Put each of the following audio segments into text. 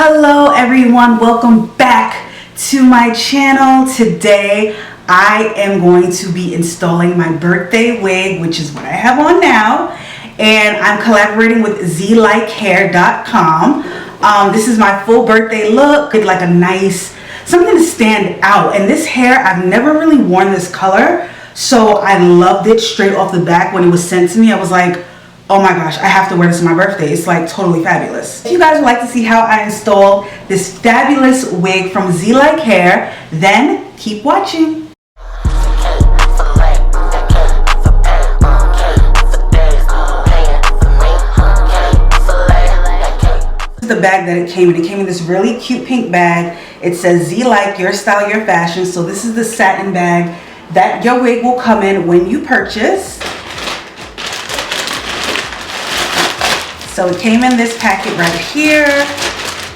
Hello everyone, welcome back to my channel. Today I am going to be installing my birthday wig, which is what I have on now, and I'm collaborating with zlikehair.com. This is my full birthday look, with like a nice, something to stand out. And this hair, I've never really worn this color, so I loved it straight off the back. When it was sent to me, I was like, oh my gosh, I have to wear this on my birthday. It's like totally fabulous. If you guys would like to see how I install this fabulous wig from Z Like Hair, then keep watching. This is the bag that it came in. It came in this really cute pink bag. It says Z Like, your style, your fashion. So this is the satin bag that your wig will come in when you purchase. So it came in this packet right here.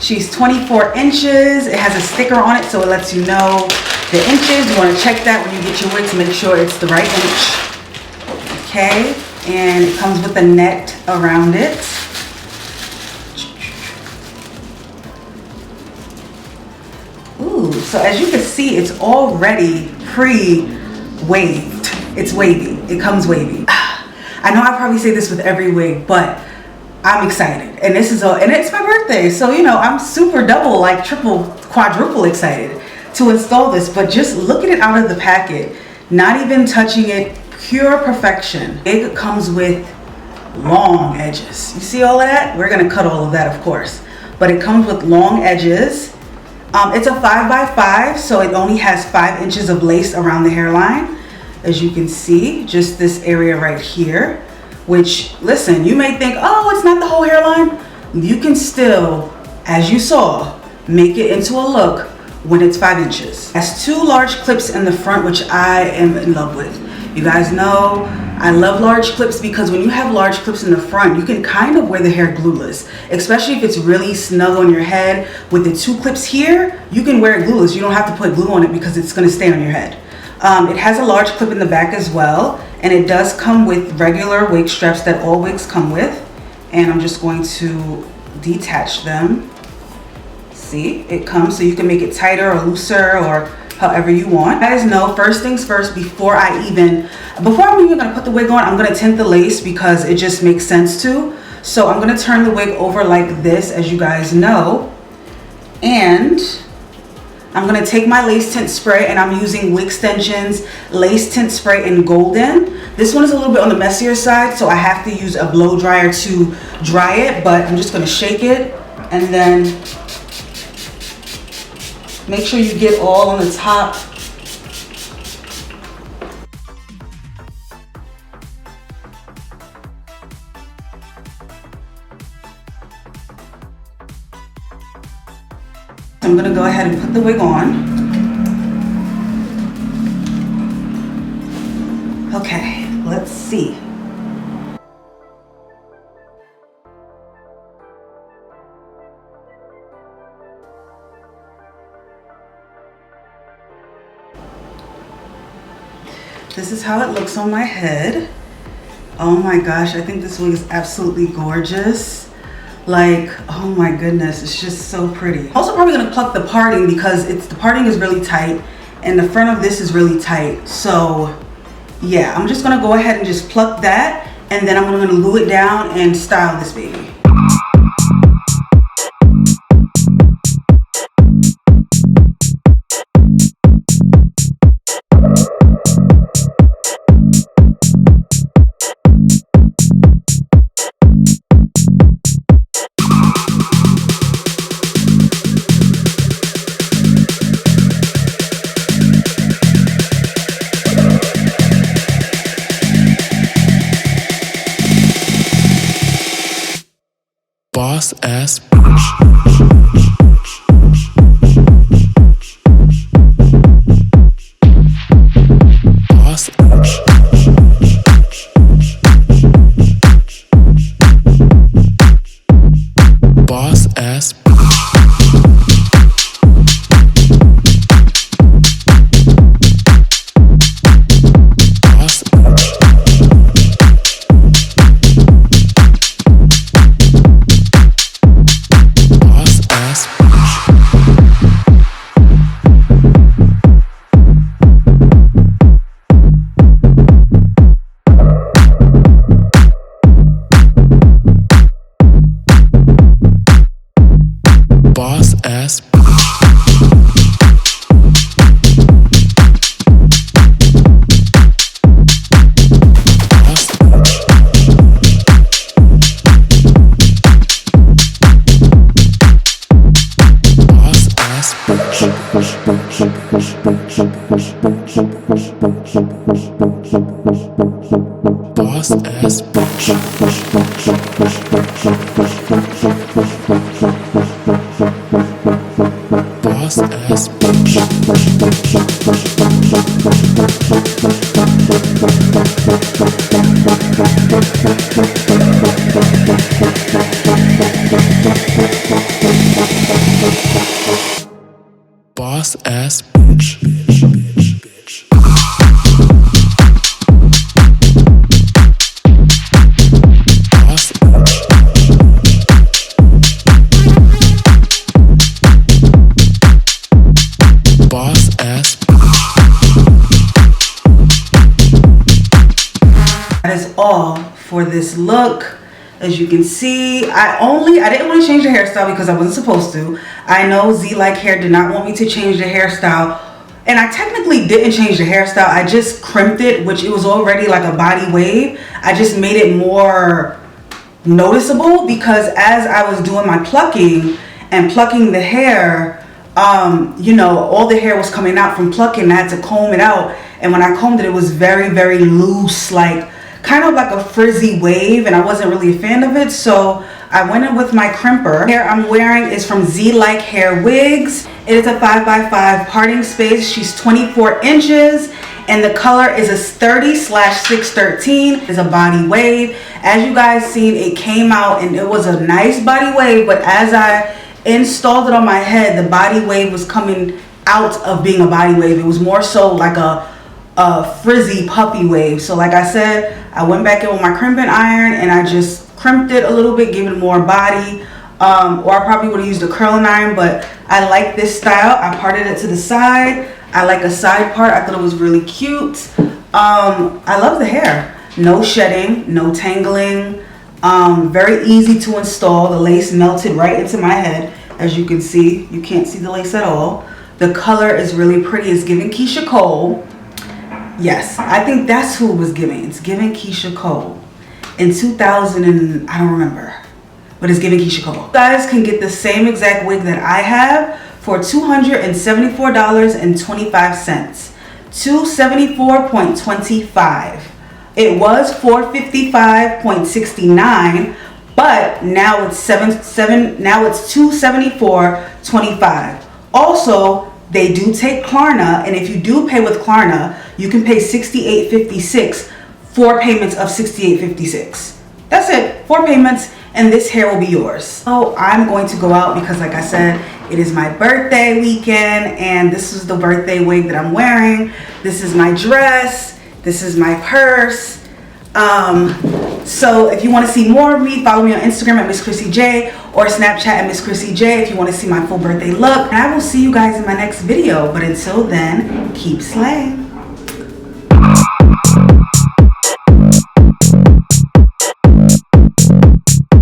She's 24 inches. It has a sticker on it, so it lets you know the inches. You want to check that when you get your wig to make sure it's the right inch. Okay, and it comes with a net around it. Ooh, so as you can see, it's already pre-waved. It's wavy. It comes wavy. I know I probably say this with every wig, but I'm excited, and it's my birthday, so you know I'm super double, like triple, quadruple excited to install this. But just look at it out of the packet, not even touching it, pure perfection. It comes with long edges. You see all of that? We're gonna cut all of that, of course, but it comes with long edges. It's a 5x5, so it only has 5 inches of lace around the hairline, as you can see, just this area right here. Which, listen, you may think, oh, it's not the whole hairline. You can still, as you saw, make it into a look when it's 5 inches. It has 2 large clips in the front, which I am in love with. You guys know I love large clips because when you have large clips in the front, you can kind of wear the hair glueless, especially if it's really snug on your head. With the 2 clips here, you can wear it glueless. You don't have to put glue on it because it's going to stay on your head. It has a large clip in the back as well, and it does come with regular wig straps that all wigs come with, and I'm just going to detach them. See, it comes so you can make it tighter or looser or however you want. You guys know, first things first, before I'm even gonna put the wig on, I'm gonna tint the lace because it just makes sense to. So I'm gonna turn the wig over like this, as you guys know, and I'm gonna take my lace tint spray, and I'm using Wig Extensions lace tint spray in golden. This one is a little bit on the messier side, so I have to use a blow dryer to dry it, but I'm just gonna shake it and then make sure you get all on the top. I'm gonna go ahead and put the wig on. Okay, let's see. This is how it looks on my head. Oh my gosh, I think this wig is absolutely gorgeous. Like, oh my goodness, it's just so pretty. Also probably gonna pluck the parting because the parting is really tight and the front of this is really tight. So yeah, I'm just gonna go ahead and just pluck that, and then I'm gonna glue it down and style this baby. Boss ass. Boss ass bitch. Boss ass bitch. Boss ass bitch. Boss ass. That is all for this look. As you can see, I didn't want to change the hairstyle because I wasn't supposed to. I know Z Like Hair did not want me to change the hairstyle, and I technically didn't change the hairstyle. I just crimped it, which it was already like a body wave. I just made it more noticeable because as I was doing my plucking the hair, you know, all the hair was coming out from plucking. I had to comb it out, and when I combed it, it was very, very loose, like kind of like a frizzy wave, and I wasn't really a fan of it, so I went in with my crimper. Hair I'm wearing is from Z Like Hair Wigs. It is a 5x5 parting space. She's 24 inches, and the color is a 30/613. It's a body wave. As you guys seen, it came out and it was a nice body wave, but as I installed it on my head, the body wave was coming out of being a body wave. It was more so like a frizzy puppy wave. So like I said, I went back in with my crimping iron and I just crimped it a little bit, gave it more body, or I probably would have used a curling iron, but I like this style. I parted it to the side. I like a side part. I thought it was really cute. I love the hair. No shedding, no tangling, very easy to install. The lace melted right into my head. As you can see, you can't see the lace at all. The color is really pretty. It's giving Keisha Cole. Yes, I think that's who it was giving. It's giving Keisha Cole. In 2000 and I don't remember, but it's giving Keisha Cole. You guys can get the same exact wig that I have for $274.25. $274.25. It was $455.69, but now it's $274.25. Also, they do take Klarna, and if you do pay with Klarna, you can pay $68.56, 4 payments of $68.56. That's it, 4 payments, and this hair will be yours. So I'm going to go out because, like I said, it is my birthday weekend, and this is the birthday wig that I'm wearing. This is my dress. This is my purse. So if you want to see more of me, follow me on Instagram at Misschrissyjaye or Snapchat at Misschrissyjaye if you want to see my full birthday look. And I will see you guys in my next video. But until then, keep slaying.